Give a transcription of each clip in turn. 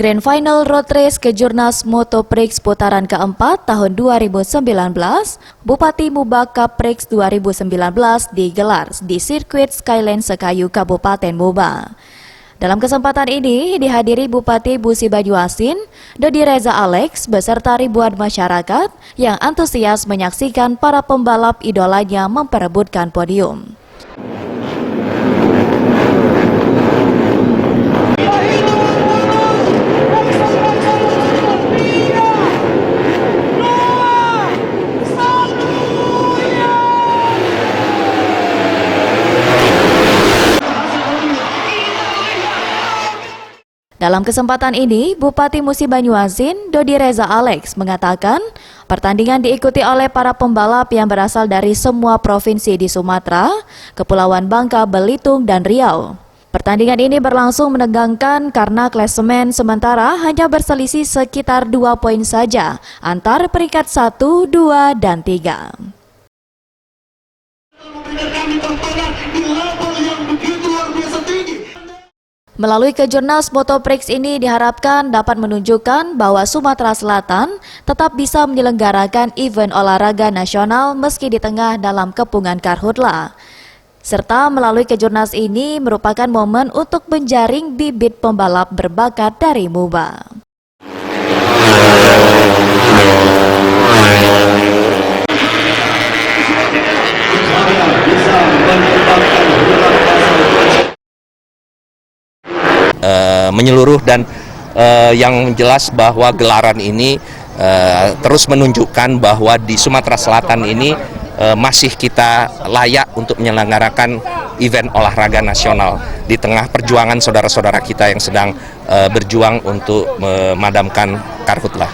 Grand Final Road Race Kejurnas Moto Prix putaran keempat tahun 2019, Bupati Muba Cup Prix 2019 digelar di sirkuit Skyline Sekayu Kabupaten Muba. Dalam kesempatan ini dihadiri Bupati Busi Banyuasin, Dodi Reza Alex, beserta ribuan masyarakat yang antusias menyaksikan para pembalap idolanya memperebutkan podium. Dalam kesempatan ini, Bupati Musi Banyuasin, Dodi Reza Alex, mengatakan pertandingan diikuti oleh para pembalap yang berasal dari semua provinsi di Sumatera, Kepulauan Bangka, Belitung, dan Riau. Pertandingan ini berlangsung menegangkan karena klasemen sementara hanya berselisih sekitar 2 poin saja antar peringkat 1, 2, dan 3. Melalui Kejurnas Moto Prix ini diharapkan dapat menunjukkan bahwa Sumatera Selatan tetap bisa menyelenggarakan event olahraga nasional meski di tengah dalam kepungan karhutla. Serta melalui Kejurnas ini merupakan momen untuk menjaring bibit pembalap berbakat dari Muba. Menyeluruh dan yang jelas bahwa gelaran ini terus menunjukkan bahwa di Sumatera Selatan ini masih kita layak untuk menyelenggarakan event olahraga nasional di tengah perjuangan saudara-saudara kita yang sedang berjuang untuk memadamkan karhutla.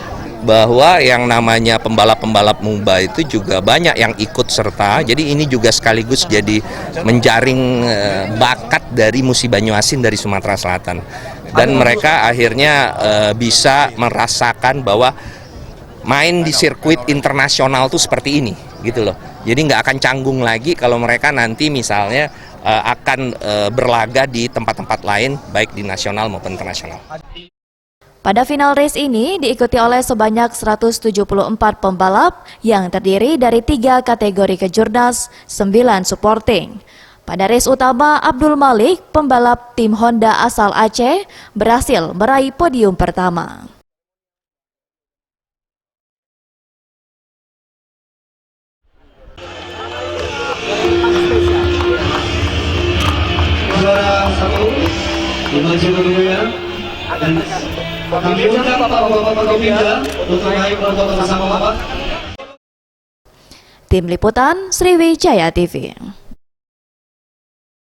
Bahwa yang namanya pembalap-pembalap Muba itu juga banyak yang ikut serta, jadi ini juga sekaligus jadi menjaring bakat dari Musi Banyuasin dari Sumatera Selatan. Dan mereka akhirnya bisa merasakan bahwa main di sirkuit internasional tuh seperti ini, gitu loh. Jadi nggak akan canggung lagi kalau mereka nanti misalnya akan berlaga di tempat-tempat lain, baik di nasional maupun internasional. Pada final race ini diikuti oleh sebanyak 174 pembalap yang terdiri dari 3 kategori Kejurnas, 9 supporting. Pada race utama, Abdul Malik, pembalap tim Honda asal Aceh, berhasil meraih podium pertama. Juara 1, dimaju kedua, dan kami undang Bapak-Bapak Kopimda untuk naik foto bersama Bapak. Tim Liputan Sriwijaya TV.